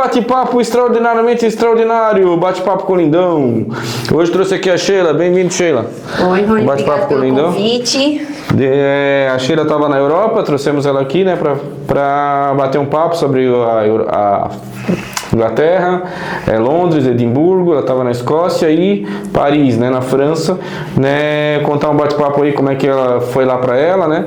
bate-papo extraordinariamente extraordinário, bate-papo com o Lindão. Hoje trouxe aqui a Sheila, bem-vindo, Sheila. Oi, Rony, bate-papo com o Lindão. Convite. A Sheila estava na Europa, trouxemos ela aqui, né, para bater um papo sobre a Inglaterra, Londres, Edimburgo, ela estava na Escócia e Paris, né, na França, né, contar um bate-papo aí como é que ela foi lá para ela, né,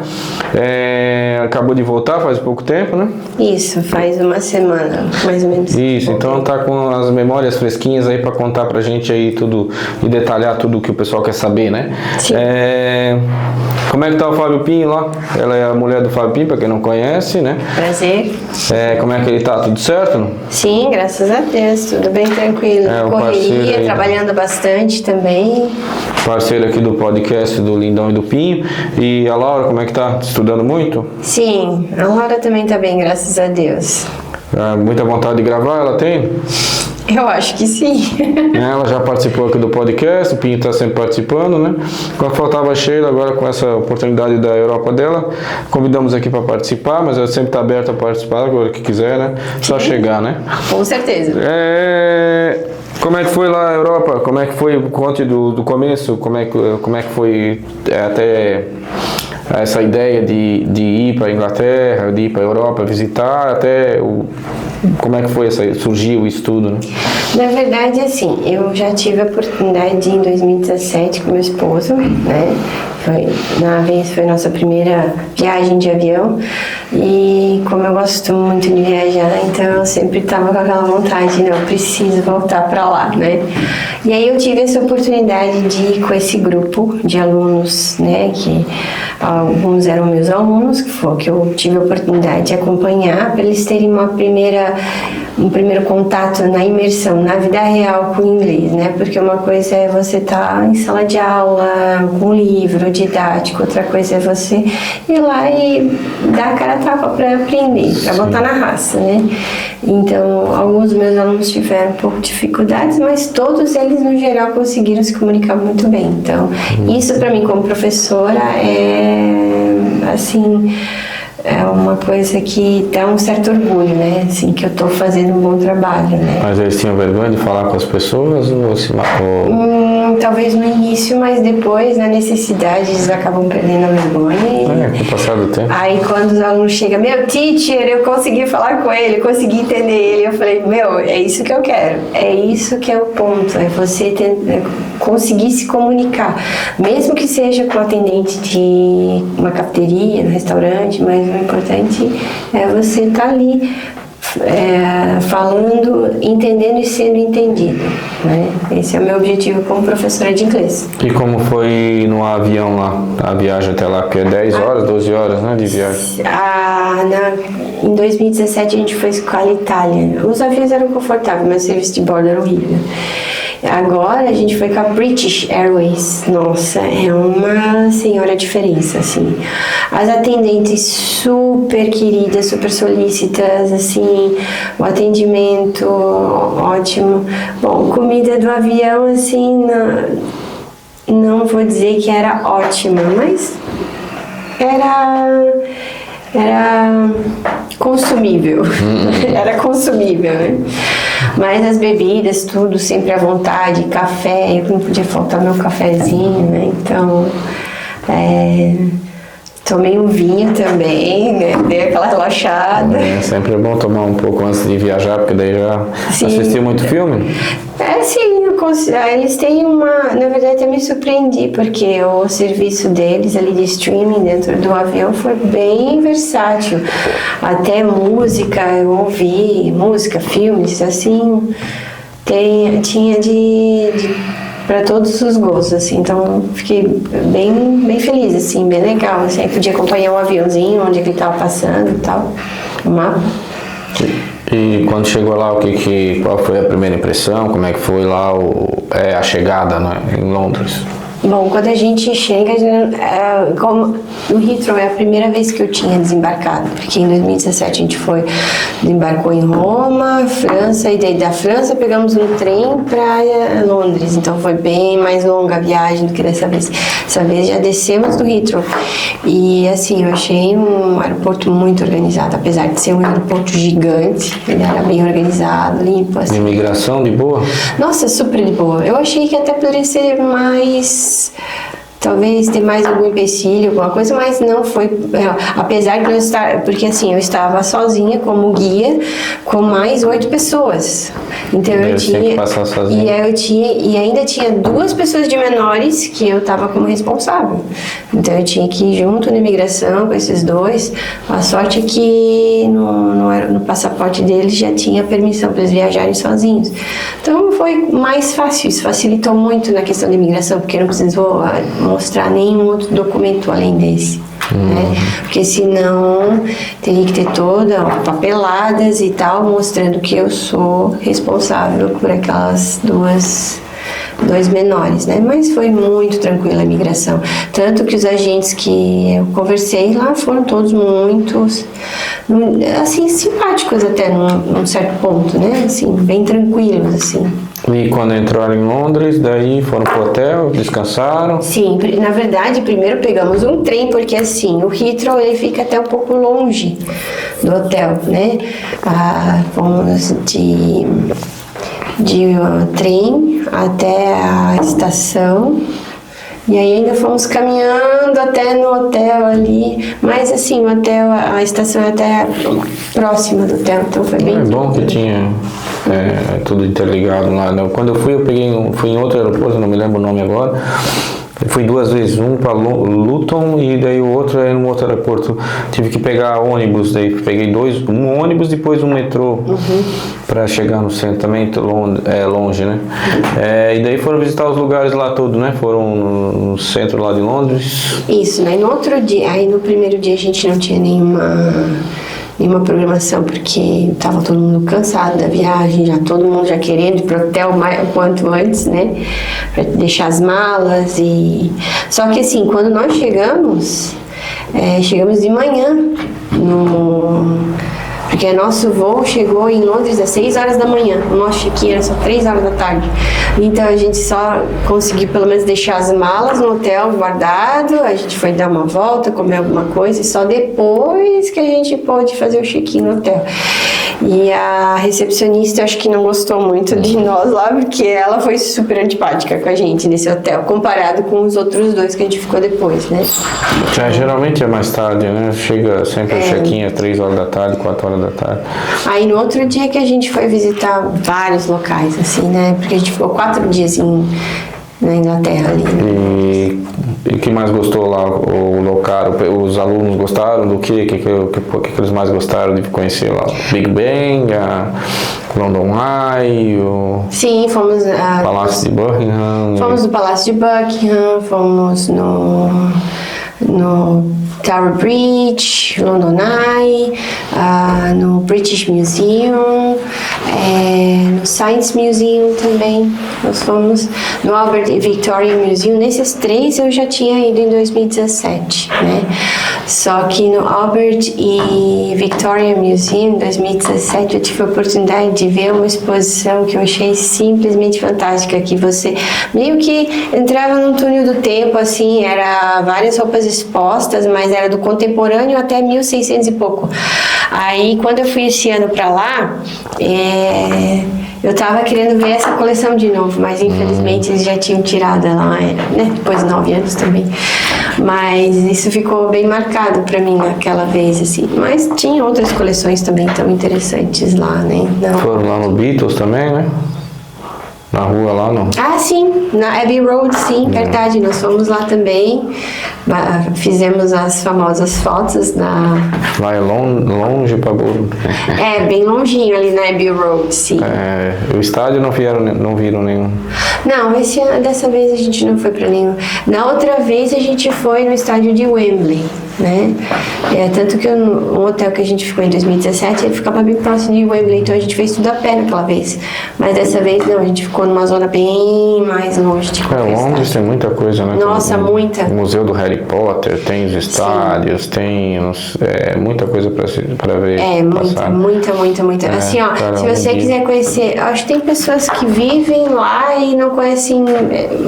acabou de voltar faz pouco tempo, né? Isso, faz uma semana, mais ou menos. Isso, então tá com as memórias fresquinhas aí para contar pra gente aí tudo e detalhar tudo o que o pessoal quer saber, né? Sim. Como é que tá o Fábio Pinho lá? Ela é a mulher do Fábio Pinho, pra quem não conhece, né? Prazer. Como é que ele tá? Tudo certo? Sim, graças a Deus, tudo bem tranquilo. Correria, aí, trabalhando bastante também. Parceiro aqui do podcast do Lindão e do Pinho. E a Laura, como é que tá? Estudando muito? Sim, a Laura também tá bem, graças a Deus. Muita vontade de gravar, ela tem? Eu acho que sim. Ela já participou aqui do podcast, o Pinho está sempre participando, né? Quando faltava a Sheila, agora com essa oportunidade da Europa dela, convidamos aqui para participar, mas ela sempre está aberta a participar, agora que quiser, né? Só chegar, né? Com certeza. Como é que foi lá na Europa? Como é que foi, conte do começo, como é que foi até essa ideia de ir para a Inglaterra, de ir para a Europa visitar, como é que foi surgiu isso tudo, né? Na verdade, assim, eu já tive a oportunidade de ir em 2017 com meu esposo, né? Foi nossa primeira viagem de avião e como eu gosto muito de viajar, então eu sempre estava com aquela vontade, eu preciso voltar para lá, né? E aí eu tive essa oportunidade de ir com esse grupo de alunos, né? Que alguns eram meus alunos, que eu tive a oportunidade de acompanhar para eles terem um primeiro contato na imersão, na vida real com o inglês, né? Porque uma coisa é você estar em sala de aula, com um livro didático, outra coisa é você ir lá e dar a cara a tapa para aprender, para botar na raça, né? Então, alguns dos meus alunos tiveram um pouco de dificuldades, mas todos eles, no geral, conseguiram se comunicar muito bem. Então, isso para mim, como professora, é uma coisa que dá um certo orgulho, né? Assim, que eu estou fazendo um bom trabalho, né? Mas eles tinham vergonha de falar com as pessoas ou se marcou? Talvez no início, mas depois, na necessidade, eles acabam perdendo a vergonha. Com o passar do tempo. Aí, quando os alunos chegam, meu teacher, eu consegui falar com ele, eu consegui entender ele. Eu falei, é isso que eu quero. É isso que é o ponto. É você conseguir se comunicar. Mesmo que seja com o atendente de uma cafeteria, no restaurante, mas o importante é você estar ali falando, entendendo e sendo entendido, né? Esse é o meu objetivo como professora de inglês. E como foi no avião lá, a viagem até lá? Porque é 10 horas, 12 horas, né, de viagem? Em 2017 a gente foi com a Itália. Os aviões eram confortáveis, mas o serviço de bordo era horrível. Agora a gente foi com a British Airways. Nossa, é uma senhora diferença, assim. As atendentes super queridas, super solícitas, assim, o atendimento ótimo. Bom, comida do avião, assim, não vou dizer que era ótima, mas era consumível. Era consumível, né? Mas as bebidas, tudo sempre à vontade, café, eu não podia faltar meu cafezinho, né? Então, tomei um vinho também, né? Dei aquela relaxada. Sempre é bom tomar um pouco antes de viajar, porque daí já assistiu muito filme? Sim, eles têm na verdade até me surpreendi, porque o serviço deles ali de streaming dentro do avião foi bem versátil. Até música, eu ouvi música, filmes, assim, tinha para todos os gostos, assim, então fiquei bem feliz, assim, bem legal, assim, podia acompanhar um aviãozinho, onde ele estava passando e tal, o mapa. E quando chegou lá, qual foi a primeira impressão? Como é que foi lá a chegada, né, em Londres? Bom, quando a gente chega, como no Heathrow é a primeira vez que eu tinha desembarcado, porque em 2017 a gente desembarcou em Roma, França, e daí da França pegamos um trem para Londres, então foi bem mais longa a viagem do que dessa vez. Dessa vez já descemos do Heathrow e assim, eu achei um aeroporto muito organizado, apesar de ser um aeroporto gigante, ele era bem organizado, limpo, assim. Imigração de boa? Nossa, super de boa. Eu achei que até poderia ser mais... Talvez ter mais algum empecilho, alguma coisa, mas não foi. Apesar de eu estar. Porque assim, eu estava sozinha como guia com mais 8 pessoas. Então eu tinha. Que passar sozinha. E ainda tinha 2 pessoas de menores que eu estava como responsável. Então eu tinha que ir junto na imigração com esses 2. A sorte é que no passaporte deles já tinha permissão para eles viajarem sozinhos. Então foi mais fácil, isso facilitou muito na questão da imigração, porque eu não precisou mostrar nenhum outro documento além desse, né? Porque senão teria que ter toda papeladas e tal, mostrando que eu sou responsável por aquelas 2 menores, né? Mas foi muito tranquila a imigração. Tanto que os agentes que eu conversei lá foram todos muito, assim, simpáticos até num certo ponto, né? Assim, bem tranquilos, assim. E quando entraram em Londres, daí foram pro hotel, descansaram? Sim, na verdade, primeiro pegamos um trem, porque assim, o Heathrow ele fica até um pouco longe do hotel, né? Fomos de trem até a estação. E aí ainda fomos caminhando até no hotel ali, mas assim, o hotel, a estação é até próxima do hotel, então foi bem tranquilo. Bom que tinha tudo interligado lá, né? Quando eu fui em outro aeroporto, não me lembro o nome agora. Eu fui 2 vezes, um para Luton e daí o outro era num outro aeroporto. Tive que pegar ônibus, daí peguei um ônibus, depois um metrô para chegar no centro, também longe, né? E daí foram visitar os lugares lá todos, né? Foram no centro lá de Londres. Isso, né? No outro dia, aí no primeiro dia a gente não tinha nenhuma programação, porque estava todo mundo cansado da viagem, todo mundo já querendo ir pro hotel o quanto antes, né? Para deixar as malas e... Só que assim, quando nós chegamos de manhã, porque nosso voo chegou em Londres às 6 horas da manhã, o nosso check-in era só 3 horas da tarde. Então a gente só conseguiu pelo menos deixar as malas no hotel guardado, a gente foi dar uma volta, comer alguma coisa e só depois que a gente pôde fazer o check-in no hotel. E a recepcionista, eu acho que não gostou muito de nós lá, porque ela foi super antipática com a gente nesse hotel, comparado com os outros 2 que a gente ficou depois, né? Geralmente é mais tarde, né? Chega sempre o check-in às 3 horas da tarde, 4 horas da tarde. Aí no outro dia que a gente foi visitar vários locais, assim, né? Porque a gente ficou 4 dias na Inglaterra ali. Né? E o que mais gostou lá? Os alunos gostaram do que? O que eles mais gostaram de conhecer lá? Big Ben, a London Eye, o Sim, fomos Palácio de Buckingham. Fomos no Palácio de Buckingham, fomos no Tower Bridge, London Eye, no British Museum, no Science Museum também. Nós fomos no Albert e Victoria Museum. Nesses 3 eu já tinha ido em 2017, né? Só que no Albert e Victoria Museum, em 2017, eu tive a oportunidade de ver uma exposição que eu achei simplesmente fantástica, que você meio que entrava num túnel do tempo, assim, era várias roupas expostas, mas era do contemporâneo até 1600 e pouco. Aí, quando eu fui esse ano pra lá, eu tava querendo ver essa coleção de novo, mas infelizmente eles já tinham tirado ela, né? Depois de 9 anos também. Mas isso ficou bem marcado pra mim naquela vez, assim. Mas tinha outras coleções também tão interessantes lá, né? Foram lá no Beatles também, né? Na rua lá, não? Ah, sim, na Abbey Road, sim, verdade, nós fomos lá também, fizemos as famosas fotos Lá é longe pra burro. bem longinho ali na Abbey Road, sim. O estádio não viram nenhum? Não, dessa vez a gente não foi pra nenhum. Na outra vez a gente foi no estádio de Wembley, né? Tanto que um hotel que a gente ficou em 2017, ele ficava bem próximo de Wembley, então a gente fez tudo a pé naquela vez. Mas dessa vez não, a gente ficou numa zona bem mais longe de qualquer Londres cidade. tem muita coisa, né? Nossa, muita. O Museu do Harry Potter, tem os estádios, tem muita coisa para ver. Muita. Assim, ó, cara, se você quiser conhecer, acho que tem pessoas que vivem lá e não conhecem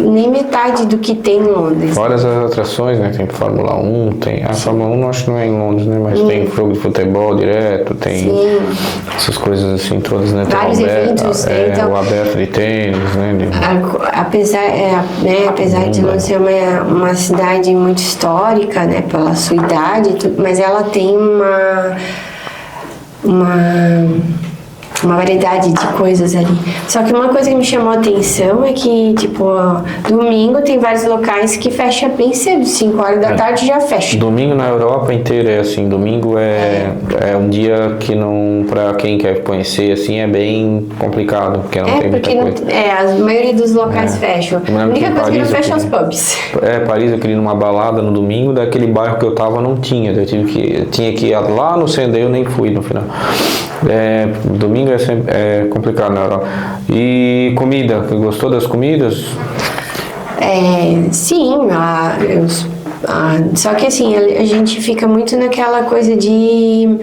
nem metade do que tem em Londres. Fora as atrações, né? Tem Fórmula 1, tem... A Fórmula 1 acho que não é em Londres, né? Mas tem jogo de futebol direto, tem essas coisas assim todas, né? Tem Vários eventos, então... o aberto de tênis, né? Apesar de não ser uma cidade muito histórica, né? Pela sua idade, mas ela tem uma variedade de coisas ali. Só que uma coisa que me chamou a atenção é que, tipo, domingo tem vários locais que fecha bem cedo, 5 horas da tarde já fecha. Domingo na Europa inteira é assim, domingo é um dia que não, pra quem quer conhecer, assim, é bem complicado, porque não tem muita coisa. A maioria dos locais fecham. A única coisa que não fecha é os pubs. Paris eu queria ir numa balada no domingo, daquele bairro que eu tava não tinha, eu tinha que ir lá no centro, eu nem fui no final. Domingo é complicado na Europa. E comida, gostou das comidas? Sim, só que assim, a gente fica muito naquela coisa de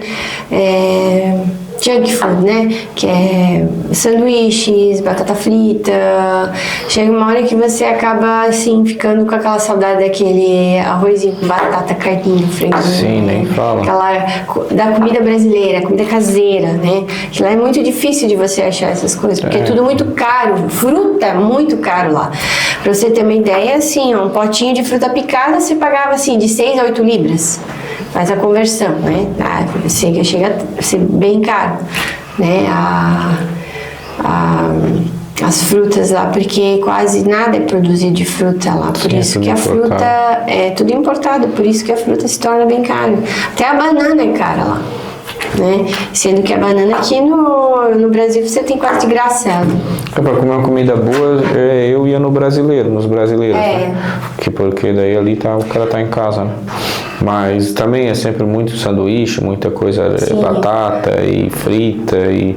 junk food, né? Que é sanduíches, batata frita. Chega uma hora que você acaba, assim, ficando com aquela saudade daquele arrozinho com batata, carninho, franguinho. Sim, nem fala. Da comida brasileira, comida caseira, né? Que lá é muito difícil de você achar essas coisas, porque é tudo muito caro. Fruta é muito caro lá. Pra você ter uma ideia, assim, um potinho de fruta picada você pagava, assim, de 6 a 8 libras. Faz a conversão, né? Chega a ser bem caro, né? As frutas lá, porque quase nada é produzido de fruta lá, por isso que a fruta é tudo importado, por isso que a fruta se torna bem cara. Até a banana é cara lá, né? Sendo que a banana aqui no Brasil você tem quase de graça. Para comer uma comida boa, eu ia nos brasileiros, né? Porque daí ali o cara tá em casa, né? Mas também é sempre muito sanduíche, muita coisa, batata e frita e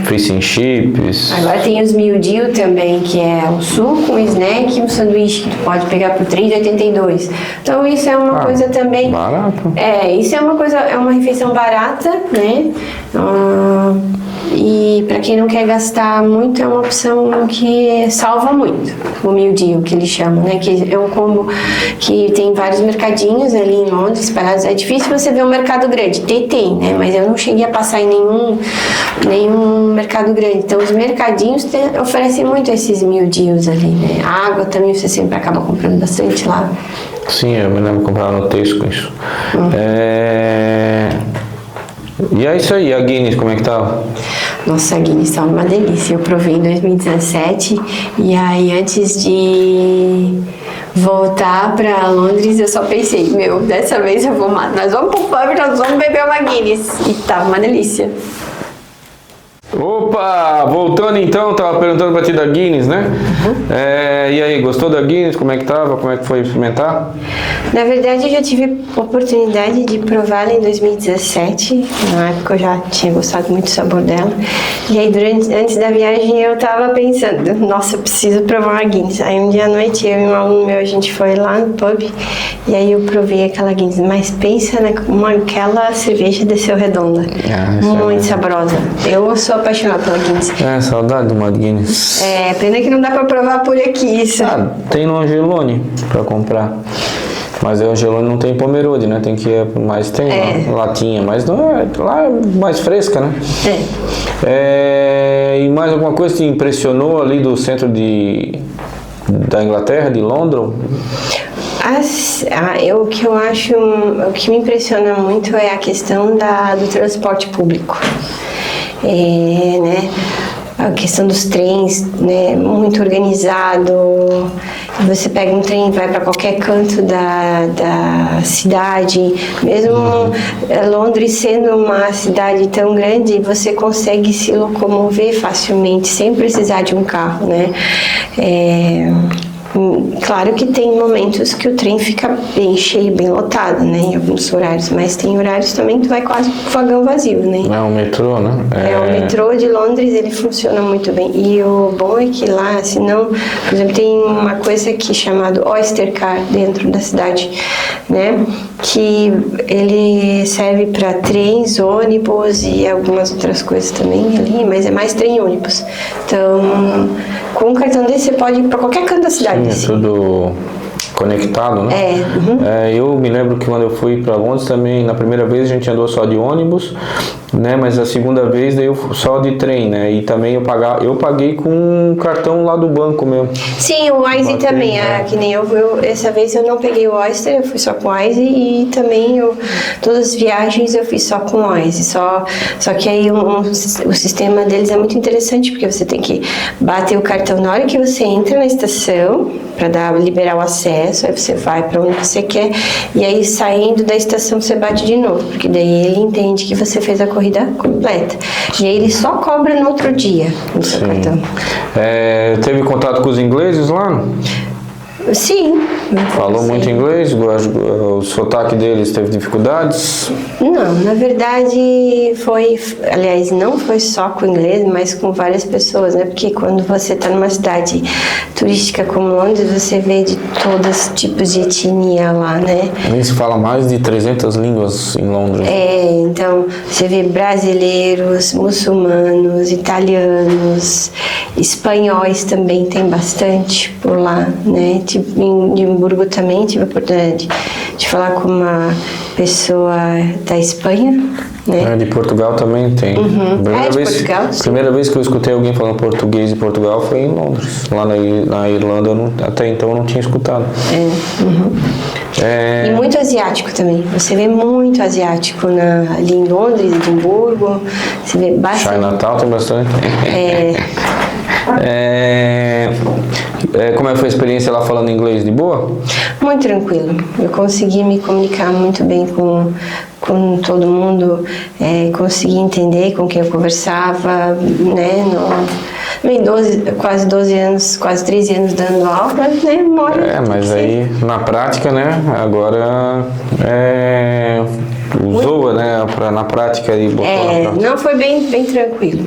fish and chips. Agora tem os meal-deal também, que é um suco, um snack e um sanduíche que tu pode pegar por R$3,82. Então isso é uma coisa também... Barato. Isso é uma coisa, é uma refeição barata, né? E para quem não quer gastar muito, é uma opção que salva muito. O meal-deal, que eles chamam, né? Que é um combo que tem vários mercadinhos ali em Londres espalhados. É difícil você ver um mercado grande. Tem, né? Mas eu não cheguei a passar em nenhum mercado grande. Então os mercadinhos oferecem muito esses meal-deals ali, né? A água também você sempre acaba comprando bastante lá. Sim, eu me lembro de comprar no Tesco isso. E é isso aí, a Guinness, como é que tá? Nossa, a Guinness tá uma delícia. Eu provei em 2017 e aí antes de voltar pra Londres eu só pensei, dessa vez nós vamos pro pub, nós vamos beber uma Guinness. E tava uma delícia. Opa, voltando então, tava perguntando pra ti da Guinness, né? E aí, gostou da Guinness? Como é que tava? Como é que foi experimentar? Na verdade, eu já tive oportunidade de prová-la em 2017. Na época eu já tinha gostado muito do sabor dela. E aí, antes da viagem, eu tava pensando, nossa, eu preciso provar uma Guinness. Aí um dia à noite, eu e um aluno meu, a gente foi lá no pub. E aí eu provei aquela Guinness. Mas pensa naquela cerveja desceu redonda. Muito saborosa. Eu sou apaixonada pela Guinness. Saudade de uma Guinness. Pena que não dá pra provar por aqui isso. Tem no Angelone pra comprar. Mas o Angelone não tem Pomerode, né? Tem que ir, mas tem latinha, mas não lá é mais fresca, né? E mais alguma coisa que te impressionou ali do centro da Inglaterra, de Londres? O que eu acho, o que me impressiona muito é a questão do transporte público. Né? A questão dos trens, né? Muito organizado. Você pega um trem e vai para qualquer canto da cidade. Mesmo Londres sendo uma cidade tão grande, você consegue se locomover facilmente, sem precisar de um carro, né? Claro que tem momentos que o trem fica bem cheio, bem lotado, né? Em alguns horários, mas tem horários também que tu vai quase com o vagão vazio, né? É um metrô, né? O metrô de Londres, ele funciona muito bem. E o bom é que lá, se não... Por exemplo, tem uma coisa aqui chamada Oyster Car dentro da cidade, né? Que ele serve para trens, ônibus e algumas outras coisas também ali, mas é mais trem e ônibus. Então, com um cartão desse você pode ir para qualquer canto da cidade. Sim, é assim. tudo conectado, né? Eu me lembro que quando eu fui para Londres também, na primeira vez a gente andou só de ônibus, né? Mas a segunda vez daí eu só de trem, né? E também eu paguei com um cartão lá do banco mesmo. Sim, o Wise também, que nem essa vez eu não peguei o Oyster, eu fui só com o Wise e também todas as viagens eu fiz só com o Wise, só que aí o sistema deles é muito interessante, porque você tem que bater o cartão na hora que você entra na estação, para liberar o acesso, aí você vai para onde você quer, e aí saindo da estação você bate de novo, porque daí ele entende que você fez a corrida completa. E aí ele só cobra no outro dia no seu cartão. Teve contato com os ingleses lá? Sim. Falou muito inglês? O sotaque deles teve dificuldades? Não, na verdade aliás, não foi só com inglês, mas com várias pessoas, né? Porque quando você está numa cidade turística como Londres, você vê de todos os tipos de etnia lá, né? Nem se fala mais de 300 línguas em Londres. Então você vê brasileiros, muçulmanos, italianos, espanhóis também tem bastante por lá, né? Tipo, em Edimburgo também tive a oportunidade de falar com uma pessoa da Espanha, né? De Portugal também tem. Primeira vez que eu escutei alguém falando português de Portugal foi em Londres. Lá na Irlanda, até então eu não tinha escutado. E muito asiático também. Você vê muito asiático ali em Londres, Edimburgo. Você vê bastante. Chinatown tem bastante. Como foi a experiência lá falando inglês? De boa? Muito tranquilo. Eu consegui me comunicar muito bem com todo mundo, consegui entender com quem eu conversava, né? Quase 12 anos, quase 13 anos dando aula, né? Mas aí na prática, né? Agora usou, né? Na prática e botou não, foi bem tranquilo.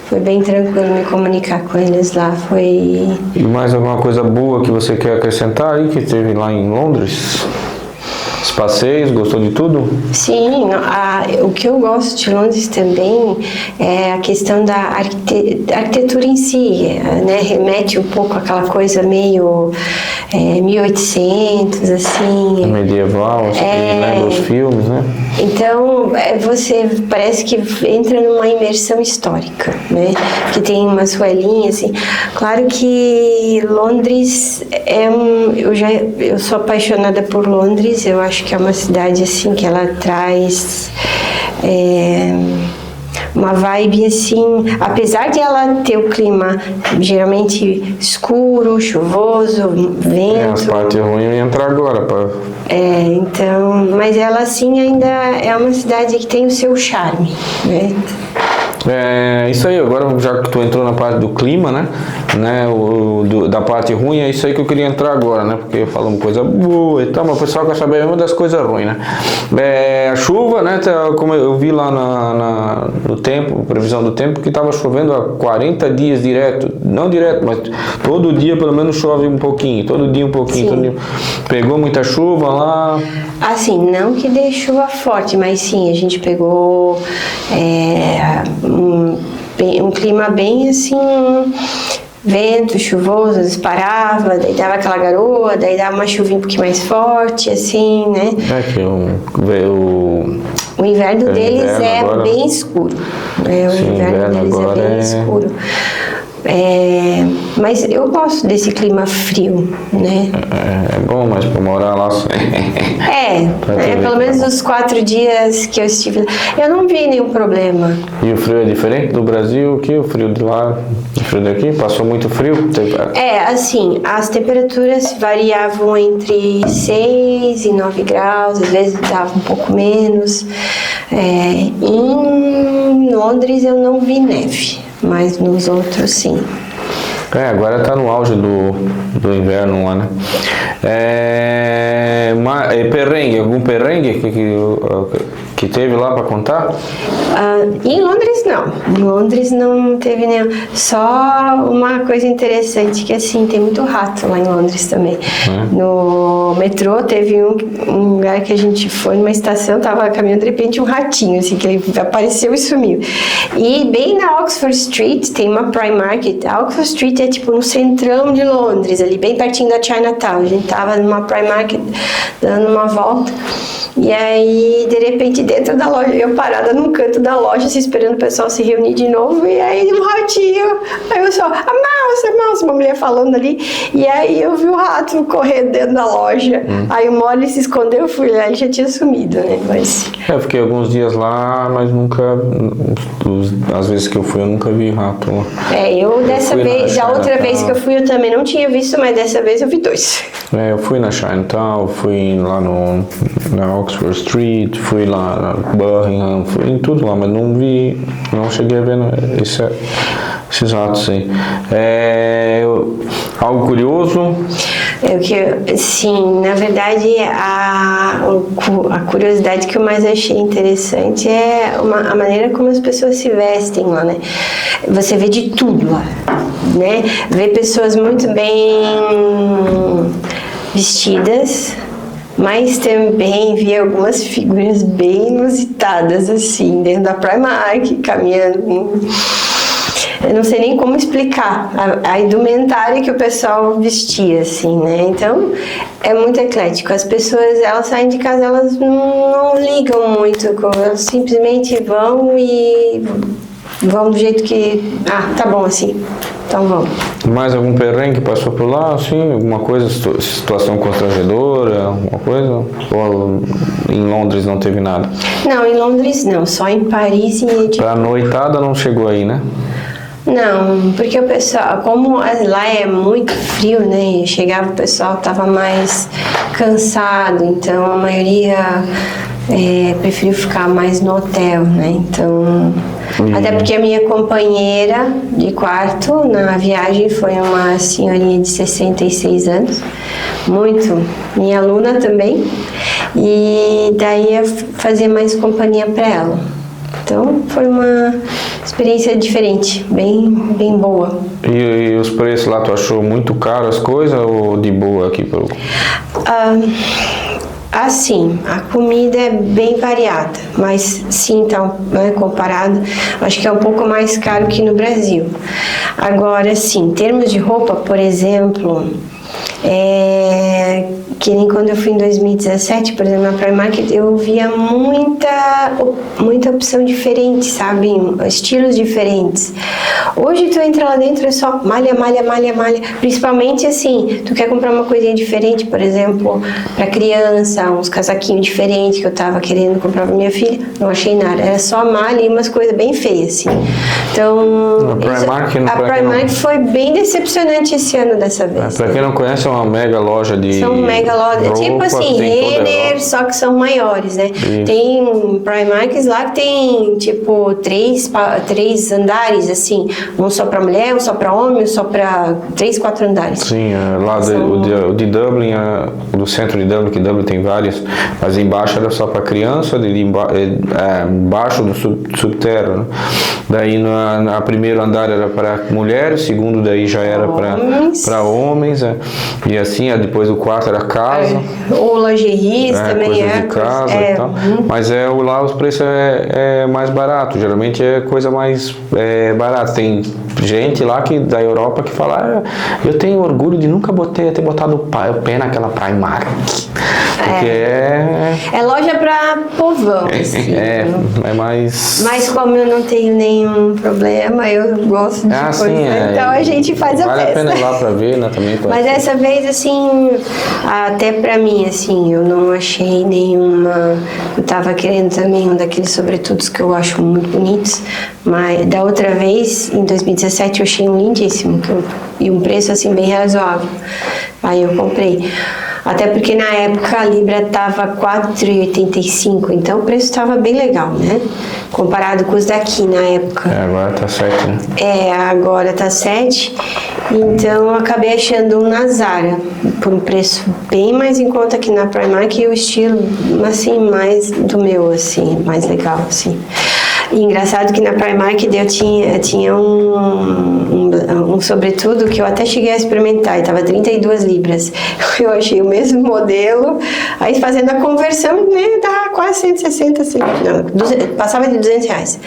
Foi bem tranquilo me comunicar com eles lá, E mais alguma coisa boa que você quer acrescentar aí, que teve lá em Londres? Os passeios, gostou de tudo? Sim, o que eu gosto de Londres também é a questão da arquitetura em si, né? Remete um pouco àquela coisa meio 1800, assim. Medieval, lembra os filmes, né? Então, você parece que entra numa imersão histórica, né? Que tem umas ruelinhas, assim. Claro que Londres eu sou apaixonada por Londres, eu acho que é uma cidade, assim, que ela traz uma vibe, assim, apesar de ela ter o clima geralmente escuro, chuvoso, vento. As partes ruins eu ia entrar agora, então, mas ela, assim, ainda é uma cidade que tem o seu charme, né? Isso aí, agora já que tu entrou na parte do clima, né? Da parte ruim, é isso aí que eu queria entrar agora, né? Porque falamos coisa boa e tal, mas o pessoal quer saber mesmo das coisas ruins, né? A chuva, né? Como eu vi lá no tempo, previsão do tempo, que estava chovendo há 40 dias direto, não direto, mas todo dia pelo menos chove um pouquinho, todo dia um pouquinho. Todo dia. Pegou muita chuva lá? Assim, não que dê chuva forte, mas sim, a gente pegou um clima bem assim, vento chuvoso, às vezes parava, daí dava aquela garoa, daí dava uma chuvinha um pouquinho mais forte, assim, né? O inverno deles agora bem escuro. O inverno deles é bem escuro. Mas eu gosto desse clima frio, né? É bom, mas para morar lá... pelo menos os 4 dias que eu estive lá, eu não vi nenhum problema. E o frio é diferente do Brasil aqui? O frio de lá, o frio daqui? Passou muito frio? Assim, as temperaturas variavam entre 6 e 9 graus, às vezes dava um pouco menos. Em Londres eu não vi neve, mas nos outros sim. Agora tá no auge do inverno lá, né? Perrengue, algum perrengue que teve lá para contar? Em Londres não. Em Londres não teve nenhum. Só uma coisa interessante que assim, tem muito rato lá em Londres também. No metrô teve um lugar que a gente foi numa estação, tava caminhando, de repente um ratinho, assim, que ele apareceu e sumiu. E bem na Oxford Street tem uma Primark. A Oxford Street é tipo no centrão de Londres, ali bem pertinho da Chinatown. A gente tava numa Primark dando uma volta. E aí, de repente, dentro da loja, eu parada num canto da loja, assim, esperando o pessoal se reunir de novo, e aí um ratinho, aí eu só, a mouse, uma mulher falando ali, e aí eu vi o rato correndo dentro da loja, aí o Molly se escondeu, eu fui lá e já tinha sumido, né, mas... Eu fiquei alguns dias lá, mas nunca, às vezes que eu fui, eu nunca vi rato lá. Eu dessa vez, da outra vez que eu fui, eu também não tinha visto, mas dessa vez eu vi 2. Eu fui na Chinatown, fui lá na Oxford Street, fui lá na Birmingham, fui em tudo lá, mas não cheguei a ver esses ratos aí. Algo curioso? Sim, na verdade, a curiosidade que eu mais achei interessante é a maneira como as pessoas se vestem lá, né? Você vê de tudo lá, né? Vê pessoas muito bem vestidas, mas também vi algumas figuras bem inusitadas, assim, dentro da Primark, caminhando. Eu não sei nem como explicar a indumentária que o pessoal vestia, assim, né? Então, é muito eclético. As pessoas, elas saem de casa, elas não ligam muito, elas simplesmente vão do jeito que... tá bom, assim, então vamos. Mais algum perrengue que passou por lá, assim? Alguma coisa, situação constrangedora, alguma coisa? Ou em Londres não teve nada? Não, em Londres não, só em Paris e... Pra noitada não chegou aí, né? Não, porque o pessoal, como lá é muito frio, né? Chegava o pessoal tava mais cansado, então a maioria preferiu ficar mais no hotel, né? Então, até porque a minha companheira de quarto na viagem foi uma senhorinha de 66 anos, minha aluna também, e daí eu fazia mais companhia para ela. Então, foi uma experiência diferente, bem boa. E os preços lá, tu achou muito caro as coisas ou de boa aqui? Assim, a comida é bem variada, mas sim, então, né, comparado, acho que é um pouco mais caro que no Brasil. Agora, sim, em termos de roupa, por exemplo, que nem quando eu fui em 2017, por exemplo, na Primark, eu via muita opção diferente, sabe? Estilos diferentes. Hoje tu entra lá dentro, é só malha. Principalmente assim, tu quer comprar uma coisinha diferente, por exemplo, pra criança, uns casaquinhos diferentes que eu tava querendo comprar pra minha filha, não achei nada. Era só malha e umas coisas bem feias, assim. Então, a Primark foi bem decepcionante esse ano dessa vez. Pra quem não conhece, é uma mega loja de... São mega lojas, roupa, tipo assim, Renner, só que são maiores, né? Isso. Tem Primarks lá que tem, tipo, três andares, assim, um só pra mulher, um só pra homem, um só pra 3, 4 andares. Sim, lá o de Dublin, do centro de Dublin, que Dublin tem vários, mas embaixo era só pra criança, embaixo do subterrâneo, né? Daí a primeiro andar era para mulheres, segundo daí já era para homens, e assim, depois o quarto era casa. Ou lingeries também coisa de casa e tal. Mas lá os preços é mais barato, geralmente é coisa mais barata. Tem gente lá da Europa que fala, eu tenho orgulho de nunca ter botado o pé naquela Primark. Porque é loja pra povão, assim. É mais... Mas como eu não tenho nenhum problema, eu gosto de coisa, então a gente faz a festa. Vale a pena ir lá pra ver, né, também. Mas dessa vez, assim, até pra mim, assim, eu não achei nenhuma... Eu tava querendo também um daqueles sobretudos que eu acho muito bonitos, mas da outra vez, em 2017, eu achei um lindíssimo, e um preço, assim, bem razoável. Aí eu comprei. Até porque na época a libra estava 4,85, então o preço estava bem legal, né? Comparado com os daqui na época. Agora tá 7, né? Agora tá 7. Então eu acabei achando um na Zara por um preço bem mais em conta que na Primark e o estilo, assim, mais do meu, assim, mais legal, assim. E engraçado que na Primark eu tinha um sobretudo que eu até cheguei a experimentar e tava 32 libras. Eu achei o mesmo modelo, aí fazendo a conversão, né, dava quase 160, assim, não, passava de 200 reais.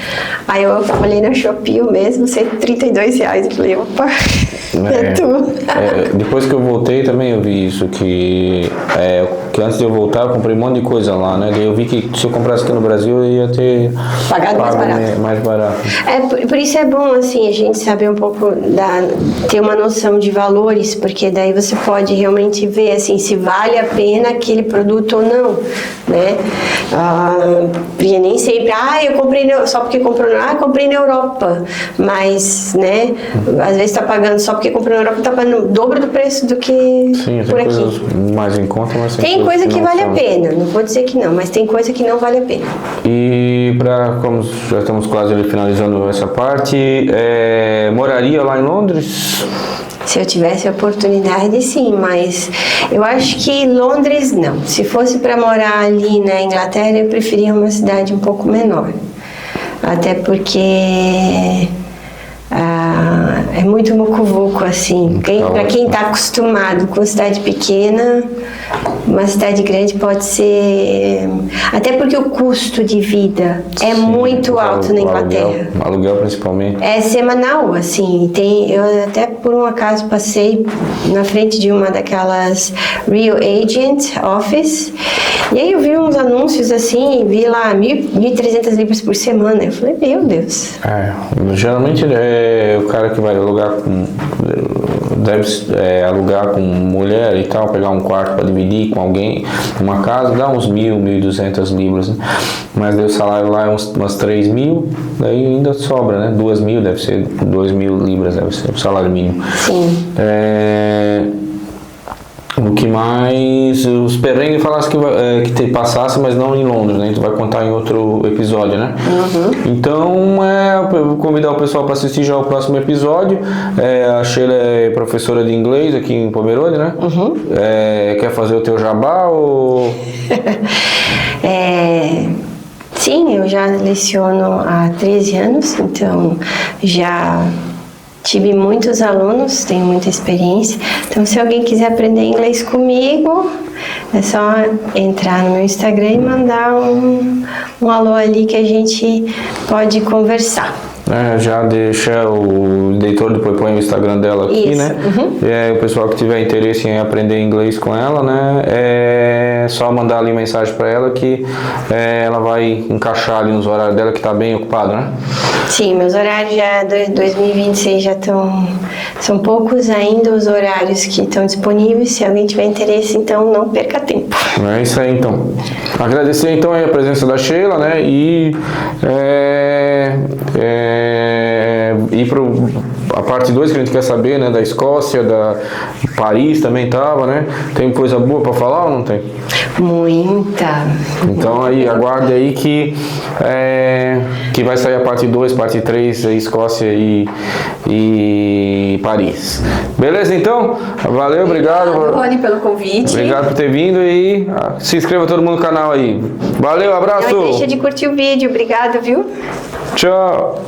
Aí eu olhei na Shopee o mesmo, 132 reais, e falei, opa, depois que eu voltei também eu vi isso, que antes de eu voltar eu comprei um monte de coisa lá, né, daí eu vi que se eu comprasse aqui no Brasil eu ia ter pagado mais barato. Por isso é bom, assim, a gente saber um pouco, ter uma noção de valores, porque daí você pode realmente ver, assim, se vale a pena aquele produto ou não, né? Porque nem sempre, eu comprei, só porque comprou, comprei na Europa, mas, né, às vezes tá pagando só porque comprou na Europa, tá pagando o dobro do preço do que por aqui. Coisas mais em conta, mas tem coisa que vale a pena, não vou dizer que não, mas tem coisa que não vale a pena. E como já estamos quase ali finalizando essa parte, moraria lá em Londres? Se eu tivesse a oportunidade, sim, mas eu acho que Londres não. Se fosse para morar ali na Inglaterra, eu preferia uma cidade um pouco menor. Até porque é muito mucuvuco, assim. Para quem está acostumado com cidade pequena, uma cidade grande pode ser... Até porque o custo de vida é muito alto na Inglaterra. Aluguel principalmente. É semanal, assim. Eu até por um acaso passei na frente de uma daquelas Real Agent Office, e aí eu vi uns anúncios assim, e vi lá 1.300 libras por semana. Eu falei, meu Deus. Geralmente o cara que vai alugar deve alugar com mulher e tal, pegar um quarto para dividir com alguém, uma casa, dá uns 1.200 libras, né? Mas daí o salário lá é umas 3.000, daí ainda sobra, né? 2.000 deve ser, 2.000 libras deve ser o salário mínimo. Sim. O que mais? Os perrengues falasse que passasse, mas não em Londres, né? A gente vai contar em outro episódio, né? Uhum. Então, eu vou convidar o pessoal para assistir já o próximo episódio. A Sheila é professora de inglês aqui em Pomerode, né? Uhum. Quer fazer o teu jabá ou... Sim, eu já leciono há 13 anos, então já... tive muitos alunos, tenho muita experiência. Então, se alguém quiser aprender inglês comigo, é só entrar no meu Instagram e mandar um alô ali que a gente pode conversar. Já deixa o leitor do põe o Instagram dela aqui, isso. né? Uhum. O pessoal que tiver interesse em aprender inglês com ela, né? É só mandar ali mensagem para ela que ela vai encaixar ali nos horários dela, que tá bem ocupado, né? Sim, meus horários já 2026 já são poucos ainda os horários que estão disponíveis. Se alguém tiver interesse, então não perca tempo. É isso aí, então. Agradecer então aí a presença da Sheila, né? E a parte 2 que a gente quer saber, né? Da Escócia, da Paris também tava, né? Tem coisa boa para falar ou não tem? Muita. Então aí, aguarde aí que vai sair a parte 2, parte 3, Escócia e Paris. Beleza, então? Valeu, obrigado. Rony, pelo convite. Obrigado por ter vindo e se inscreva todo mundo no canal aí. Valeu, abraço. Não deixa de curtir o vídeo. Obrigado, viu? Tchau.